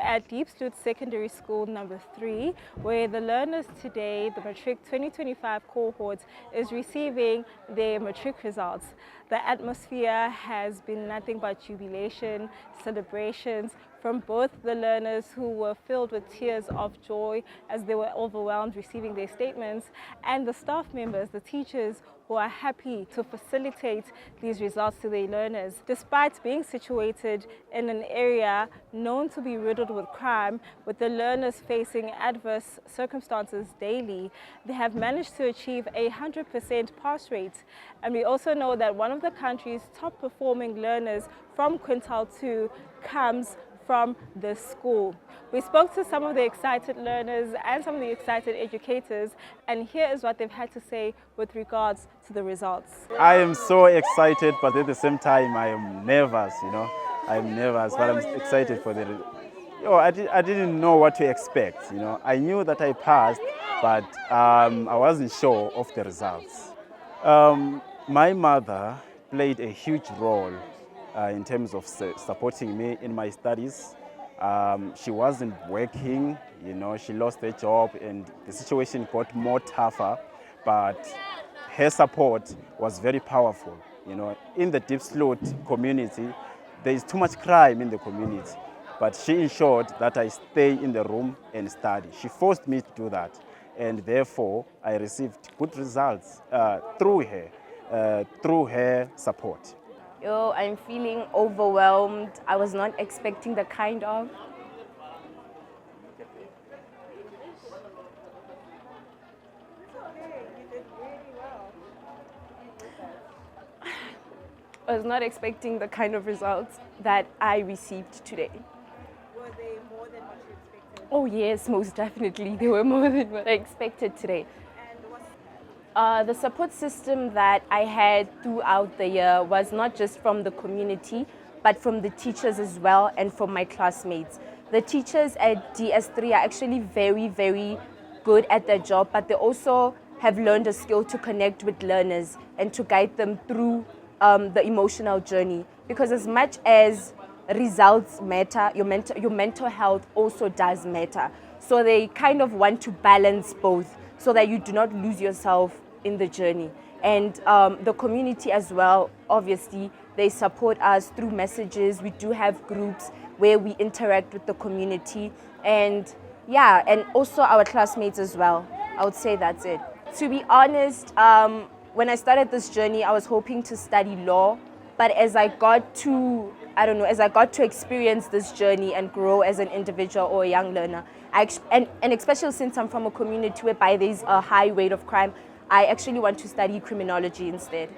at Diepsloot Secondary School number 3, where the learners today, the Matric 2025 cohort, is receiving their Matric results. The atmosphere has been nothing but jubilation, celebrations from both the learners who were filled with tears of joy as they were overwhelmed receiving their statements, and the staff members, the teachers, who are happy to facilitate these results to their learners. Despite being situated in an area known to be riddled with crime, with the learners facing adverse circumstances daily, they have managed to achieve a 100% pass rate. And we also know that one of the country's top performing learners from quintile 2 comes from this school. We spoke to some of the excited learners and some of the excited educators, and here is what they've had to say with regards to the results. I am so excited, but at the same time I am nervous, I'm nervous, but I'm excited for the I didn't know what to expect, I knew that I passed, but I wasn't sure of the results. My mother played a huge role in terms of supporting me in my studies. She wasn't working, she lost her job and the situation got more tougher, but her support was very powerful. In the Diepsloot community, there is too much crime in the community, but she ensured that I stay in the room and study. She forced me to do that, and therefore I received good results through her support. I'm feeling overwhelmed. I was not expecting the kind of. I was not expecting the kind of results that I received today. Were they more than what you expected? Oh yes, most definitely. They were more than what I expected today. The support system that I had throughout the year was not just from the community, but from the teachers as well and from my classmates. The teachers at DS3 are actually very, very good at their job, but they also have learned a skill to connect with learners and to guide them through the emotional journey. Because as much as results matter, your mental health also does matter. So they kind of want to balance both, so that you do not lose yourself in the journey. And the community as well, obviously, they support us through messages. We do have groups where we interact with the community. And yeah, and also our classmates as well. I would say that's it. To be honest, when I started this journey, I was hoping to study law. But as I got to, experience this journey and grow as an individual or a young learner, and especially since I'm from a community whereby there's a high rate of crime, I actually want to study criminology instead.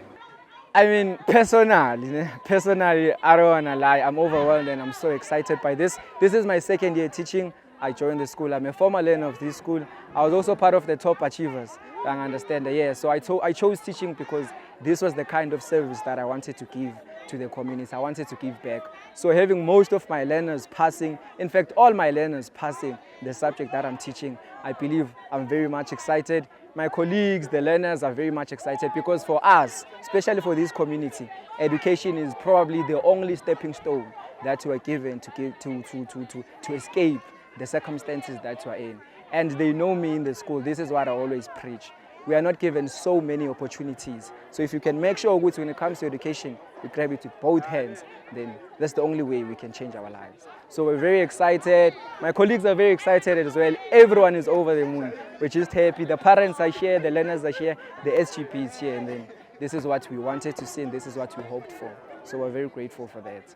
I mean, personally, I don't want to lie, I'm overwhelmed and I'm so excited by this. This is my second year teaching. I joined the school. I'm a former learner of this school. I was also part of the top achievers, I understand. Yeah, so I chose teaching because this was the kind of service that I wanted to give to the community. I wanted to give back. So having most of my learners passing, in fact, all my learners passing the subject that I'm teaching, I believe I'm very much excited. My colleagues, the learners are very much excited because for us, especially for this community, education is probably the only stepping stone that we're given to escape the circumstances that we're in. And they know me in the school. This is what I always preach. We are not given so many opportunities. So if you can make sure when it comes to education, we grab it with both hands, then that's the only way we can change our lives. So we're very excited. My colleagues are very excited as well. Everyone is over the moon. We're just happy. The parents are here, the learners are here, the SGP is here, and then this is what we wanted to see and this is what we hoped for. So we're very grateful for that.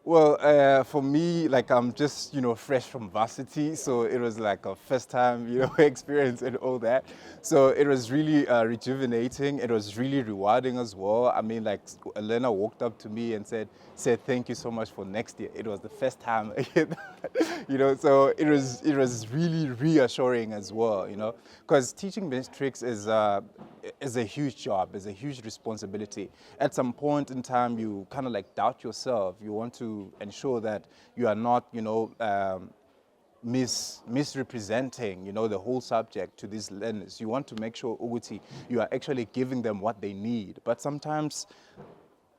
Well, for me, I'm just, fresh from varsity, so it was like a first time, experience and all that. So it was really rejuvenating. It was really rewarding as well. I mean, a learner walked up to me and said, thank you so much for next year. It was the first time, so it was really reassuring as well, because teaching matrics is a huge job, is a huge responsibility. At some point in time, you kind of doubt yourself. You want to ensure that you are not, misrepresenting, the whole subject to these learners. You want to make sure, Uguti, you are actually giving them what they need. But sometimes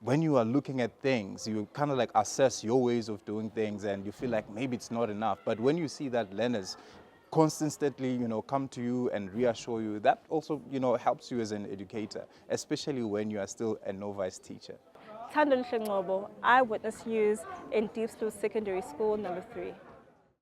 when you are looking at things, you kind of like assess your ways of doing things and you feel like maybe it's not enough. But when you see that learners constantly, come to you and reassure you, that also, helps you as an educator, especially when you are still a novice teacher. Tandon Eyewitness News in Diepsloot Secondary School, number 3.